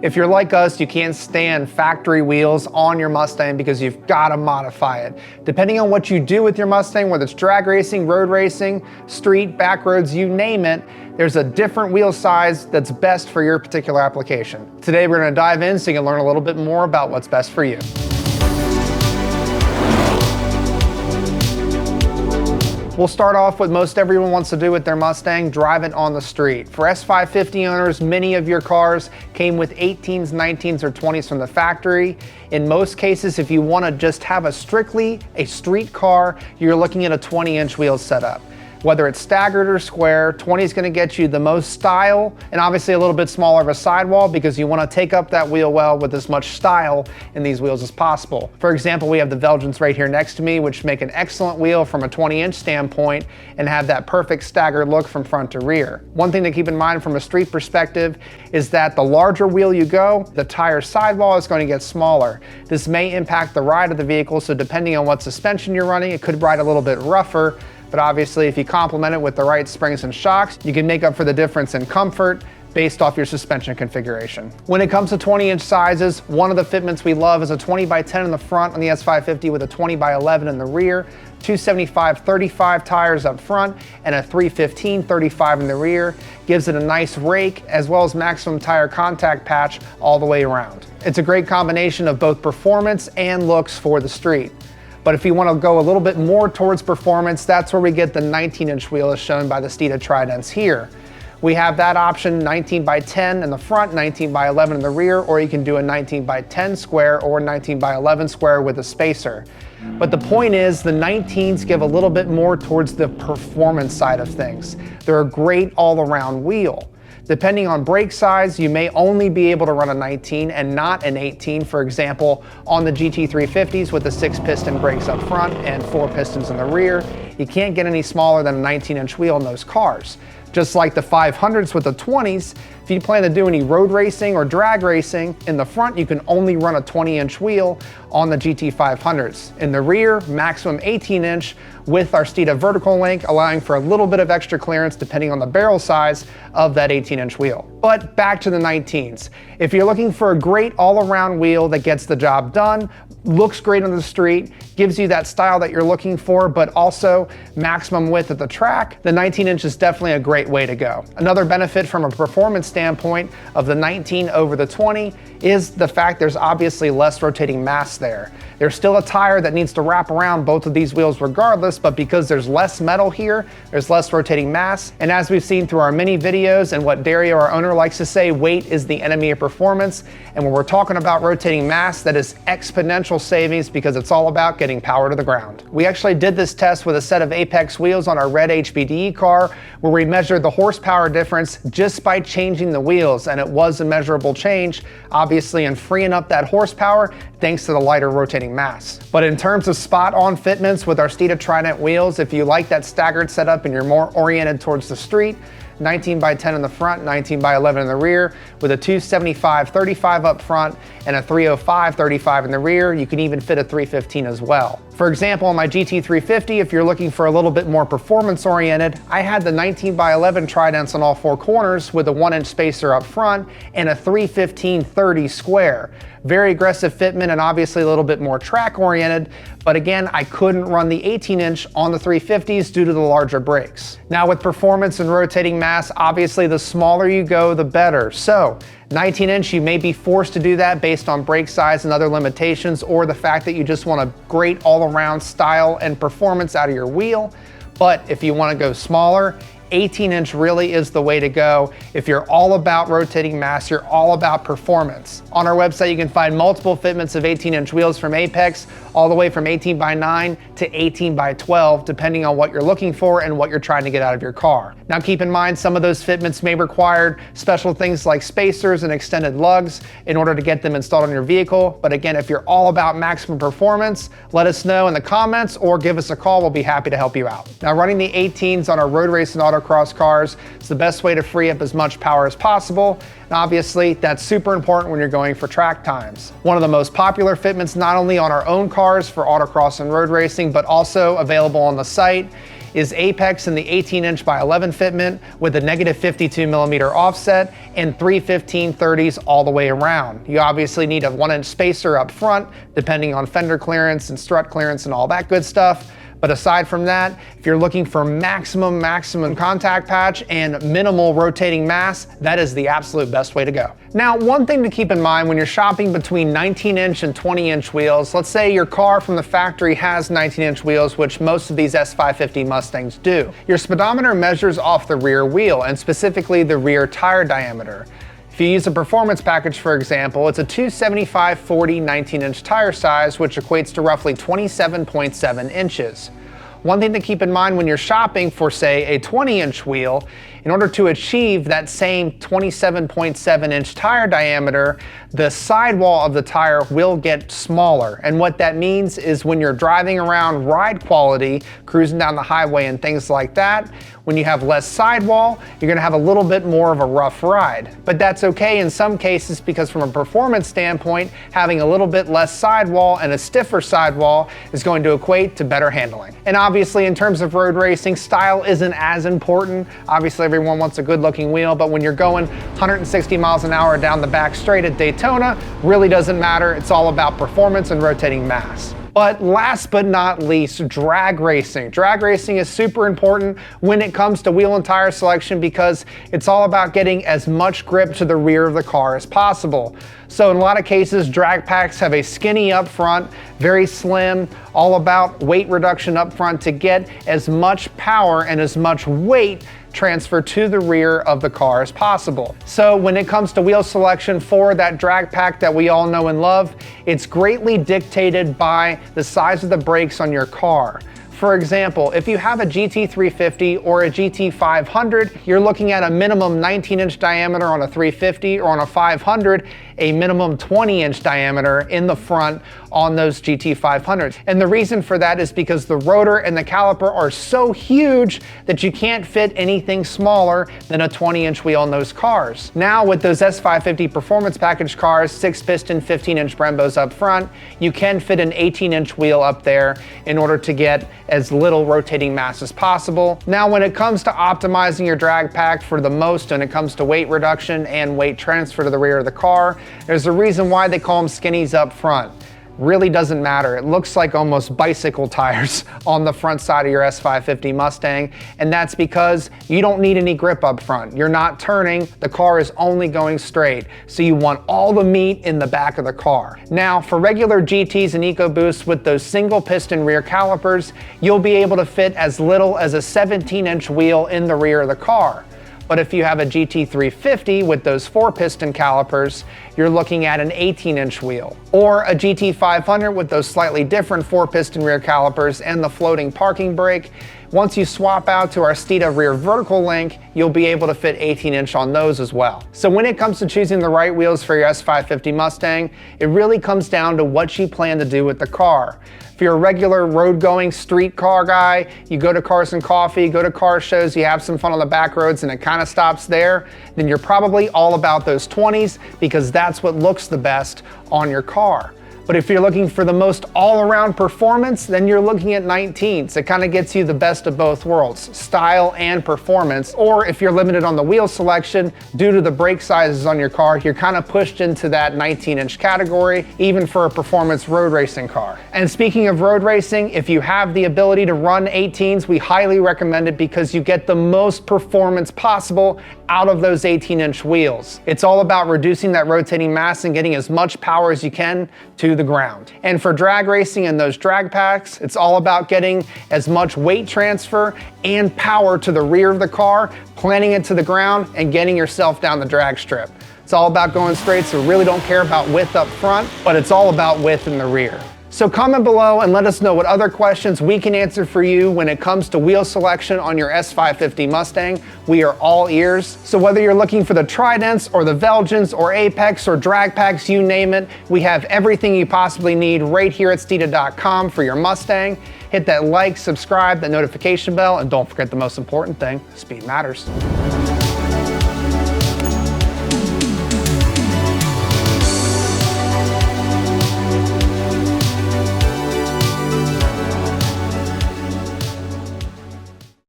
If you're like us, you can't stand factory wheels on your Mustang because you've got to modify it. Depending on what you do with your Mustang, whether it's drag racing, road racing, street, back roads, you name it, there's a different wheel size that's best for your particular application. Today we're going to dive in so you can learn a little bit more about what's best for you. We'll start off with most everyone wants to do with their Mustang, drive it on the street. For S550 owners, many of your cars came with 18s, 19s, or 20s from the factory. In most cases, if you want to just have strictly a street car, you're looking at a 20-inch wheel setup. Whether it's staggered or square, 20 is going to get you the most style and obviously a little bit smaller of a sidewall because you want to take up that wheel well with as much style in these wheels as possible. For example, we have the Belgians right here next to me, which make an excellent wheel from a 20-inch standpoint and have that perfect staggered look from front to rear. One thing to keep in mind from a street perspective is that the larger wheel you go, the tire sidewall is going to get smaller. This may impact the ride of the vehicle, so depending on what suspension you're running, it could ride a little bit rougher. But obviously, if you complement it with the right springs and shocks, you can make up for the difference in comfort based off your suspension configuration. When it comes to 20-inch sizes, one of the fitments we love is a 20x10 in the front on the S550 with a 20x11 in the rear, 275/35 tires up front, and a 315/35 in the rear. Gives it a nice rake as well as maximum tire contact patch all the way around. It's a great combination of both performance and looks for the street. But if you want to go a little bit more towards performance, that's where we get the 19-inch wheel as shown by the Steeda Tridents here. We have that option 19x10 in the front, 19x11 in the rear, or you can do a 19x10 square or 19x11 square with a spacer. But the point is the 19s give a little bit more towards the performance side of things. They're a great all-around wheel. Depending on brake size, you may only be able to run a 19 and not an 18. For example, on the GT350s with the 6-piston brakes up front and 4 pistons in the rear, you can't get any smaller than a 19-inch wheel in those cars. Just like the 500s with the 20s, if you plan to do any road racing or drag racing, in the front you can only run a 20-inch wheel on the GT500s. In the rear, maximum 18-inch with our Steeda vertical link, allowing for a little bit of extra clearance depending on the barrel size of that 18-inch wheel. But back to the 19s. If you're looking for a great all-around wheel that gets the job done, looks great on the street, gives you that style that you're looking for, but also maximum width at the track, the 19-inch is definitely a great way to go. Another benefit from a performance standpoint of the 19 over the 20 is the fact there's obviously less rotating mass there. There's still a tire that needs to wrap around both of these wheels regardless, but because there's less metal here, there's less rotating mass. And as we've seen through our many videos and what Dario, our owner, likes to say, weight is the enemy of performance. And when we're talking about rotating mass, that is exponential savings because it's all about getting power to the ground. We actually did this test with a set of Apex wheels on our red HBDE car where we measured the horsepower difference just by changing the wheels, and it was a measurable change, obviously in freeing up that horsepower thanks to the lighter rotating mass. But in terms of spot-on fitments with our Steeda Trident wheels, if you like that staggered setup and you're more oriented towards the street, 19x10 in the front, 19x11 in the rear, with a 275/35 up front and a 305/35 in the rear. You can even fit a 315 as well. For example, on my GT350, if you're looking for a little bit more performance oriented, I had the 19x11 Tridents on all 4 corners with a 1-inch spacer up front and a 315/30 square. Very aggressive fitment and obviously a little bit more track oriented, but again, I couldn't run the 18-inch on the 350s due to the larger brakes. Now with performance and rotating mass, obviously the smaller you go, the better. So 19-inch, you may be forced to do that based on brake size and other limitations, or the fact that you just want a great all-around style and performance out of your wheel. But if you want to go smaller, 18-inch really is the way to go. If you're all about rotating mass, you're all about performance. On our website, you can find multiple fitments of 18-inch wheels from Apex, all the way from 18x9 to 18x12, depending on what you're looking for and what you're trying to get out of your car. Now keep in mind, some of those fitments may require special things like spacers and extended lugs in order to get them installed on your vehicle. But again, if you're all about maximum performance, let us know in the comments or give us a call. We'll be happy to help you out. Now running the 18s on our road race and autocross cars is the best way to free up as much power as possible. And obviously that's super important when you're going for track times. One of the most popular fitments, not only on our own cars for autocross and road racing, but also available on the site, is apex in the 18" by 11" fitment with a -52mm offset and 3 15/30s all the way around. You obviously need a 1" spacer up front, depending on fender clearance and strut clearance and all that good stuff. But aside from that, if you're looking for maximum contact patch and minimal rotating mass, that is the absolute best way to go. Now, one thing to keep in mind when you're shopping between 19" and 20" wheels, let's say your car from the factory has 19" wheels, which most of these S550 Mustangs do. Your speedometer measures off the rear wheel and specifically the rear tire diameter. If you use a performance package, for example, it's a 275/40 19" tire size, which equates to roughly 27.7 inches. One thing to keep in mind when you're shopping for, say, a 20" wheel, in order to achieve that same 27.7" tire diameter, the sidewall of the tire will get smaller. And what that means is when you're driving around ride quality, cruising down the highway and things like that, when you have less sidewall, you're gonna have a little bit more of a rough ride. But that's okay in some cases because from a performance standpoint, having a little bit less sidewall and a stiffer sidewall is going to equate to better handling. And obviously in terms of road racing, style isn't as important. Obviously everyone wants a good looking wheel, but when you're going 160 miles an hour down the back straight at Daytona, really doesn't matter. It's all about performance and rotating mass. But last but not least, drag racing. Drag racing is super important when it comes to wheel and tire selection because it's all about getting as much grip to the rear of the car as possible. So in a lot of cases, drag packs have a skinny up front, very slim, all about weight reduction up front to get as much power and as much weight transfer to the rear of the car as possible. So when it comes to wheel selection for that drag pack that we all know and love, it's greatly dictated by the size of the brakes on your car. For example, if you have a GT350 or a GT500, you're looking at a minimum 19" diameter on a 350, or on a 500, a minimum 20" diameter in the front on those GT500s. And the reason for that is because the rotor and the caliper are so huge that you can't fit anything smaller than a 20" wheel in those cars. Now with those S550 performance package cars, 6-piston 15" Brembos up front, you can fit an 18" wheel up there in order to get as little rotating mass as possible. Now when it comes to optimizing your drag pack for the most when it comes to weight reduction and weight transfer to the rear of the car, there's a reason why they call them skinnies up front. Really doesn't matter. It looks like almost bicycle tires on the front side of your S550 Mustang, and that's because you don't need any grip up front. You're not turning, the car is only going straight, so you want all the meat in the back of the car. Now, for regular GTs and EcoBoosts with those single piston rear calipers, you'll be able to fit as little as a 17" wheel in the rear of the car. But if you have a GT350 with those 4-piston calipers, you're looking at an 18" wheel. Or a GT500 with those slightly different 4-piston rear calipers and the floating parking brake. Once you swap out to our Steeda rear vertical link, you'll be able to fit 18" on those as well. So when it comes to choosing the right wheels for your S550 Mustang, it really comes down to what you plan to do with the car. If you're a regular road-going street car guy, you go to Cars and Coffee, go to car shows, you have some fun on the back roads and it kind of stops there, then you're probably all about those 20s because that's what looks the best on your car. But if you're looking for the most all-around performance, then you're looking at 19s. It kind of gets you the best of both worlds, style and performance. Or if you're limited on the wheel selection, due to the brake sizes on your car, you're kind of pushed into that 19" category, even for a performance road racing car. And speaking of road racing, if you have the ability to run 18s, we highly recommend it because you get the most performance possible out of those 18" wheels. It's all about reducing that rotating mass and getting as much power as you can to the ground. And for drag racing and those drag packs, it's all about getting as much weight transfer and power to the rear of the car, planting it to the ground, and getting yourself down the drag strip. It's all about going straight, so really don't care about width up front, but it's all about width in the rear. So comment below and let us know what other questions we can answer for you when it comes to wheel selection on your S550 Mustang. We are all ears. So whether you're looking for the Tridents or the Velgens or Apex or drag packs, you name it, we have everything you possibly need right here at Steeda.com for your Mustang. Hit that like, subscribe, that notification bell, and don't forget the most important thing, speed matters.